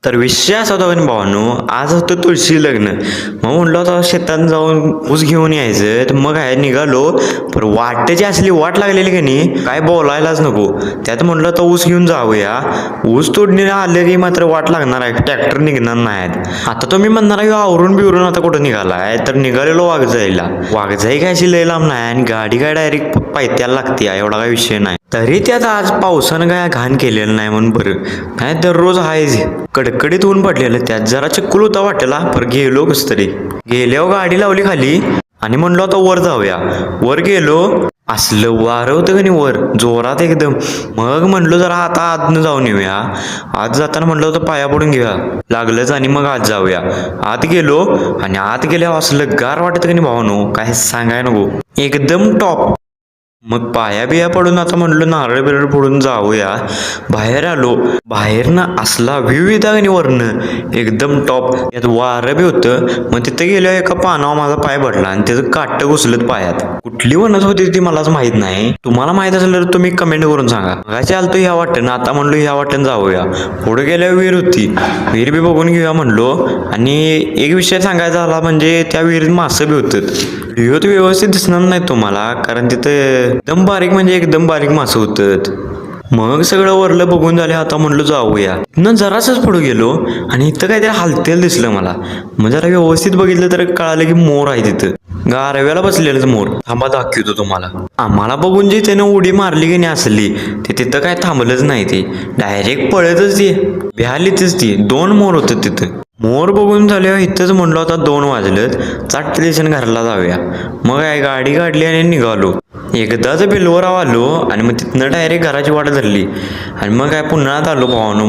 तर विषय असा होता पण भावानो, आज होतं तुळशी लग्न. मग म्हणलं आता शेतात जाऊन ऊस घेऊन यायचं. तर मग आहे निघालो. पण वाटेची असली वाट लागलेली का नाही, काय बोलायलाच नको. त्यात म्हणलं तर ऊस घेऊन जाऊया. ऊस तोडणीला आले की मात्र वाट लागणार आहे, ट्रॅक्टर निघणार नाहीत. आता तुम्ही म्हणणार आहे आवरून बिवरून आता कुठं निघालाय, तर निघालेलो वाघजाईला. वाघजाई काय अशी लय लांब नाही आणि गाडी काय डायरेक्ट पायथ्याला लागते, एवढा काय विषय नाही. तरी त्यात आज पावसानं काय घाण केलेलं नाही म्हणून बरं. नाही दररोज आहेच कडकडीत ऊन पडलेलं, त्यात जरा चिक्कुल होता वाटेला. पर गेलो कस तरी. गेल्यावर गाडी लावली खाली आणि म्हणलो आता वर जाऊया. वर गेलो, असलं वारं होतं का नाही वर जोरात एकदम. मग म्हणलो जरा आता आतनं जाऊन येऊया. आत जाताना म्हणलं होतं पाया पडून घेऊया लागलंच आणि मग आत जाऊया. आत गेलो आणि आत गेल्यावर असलं गार वाटत का नाही भावानो, काय सांगाय नको, एकदम टॉप. मग पाया बिया पडून आता म्हणलो नारळ बिरळ फोडून जाऊया. बाहेर आलो, बाहेर ना असला व्ह्यू येता का नाही वरनं, एकदम टॉप. यात वारं बी होतं. मग तिथं गेल्यावर एका पानावर माझा पाय पडला आणि त्याचं काटं घुसलत पायात. कुठली वनस होती ती मलाच माहित नाही. तुम्हाला माहित असेल तर तुम्ही कमेंट करून सांगा. मगाशी आलतो ह्या वाटेनं, आता म्हणलो ह्या वाटेनं जाऊया. पुढे गेल्यावर विहीर होती, विहीर बी बघून घेऊया म्हणलो. आणि एक विषय सांगायचा झाला म्हणजे त्या विहिरीत मासं बी होतं. व्हिडिओत व्यवस्थित दिसणार नाही तुम्हाला, कारण तिथं एकदम बारीक म्हणजे एकदम बारीक मासं होतात. मग सगळं वरलं बघून झाले, आता म्हणलं जाऊया. न जरासच पुढे गेलो आणि इथं काहीतरी हालतेल दिसलं मला. मग जरा व्यवस्थित बघितलं तर कळालं की मोर आहे तिथं, गारव्याला बसलेलं मोर. थांबा दाखवतो तुम्हाला. आम्हाला बघून जी त्यानं उडी मारली की नाही असली, ते तिथं काय थांबलंच नाही, ते डायरेक्ट पळतच ती भ्यालीतच ती. 2 मोर होतं तिथं. मोर बघून झाल्यावर इथंच म्हणलो आता 2 वाजलेत, चाट दिवसानं घरला जाऊया. मग काय गाडी काढली आणि निघालो. एकदाच बेलवर आलो आणि मग तिथनं डायरेक्ट घराची वाट धरली आणि मग काय पुन्हा आलो भावानो.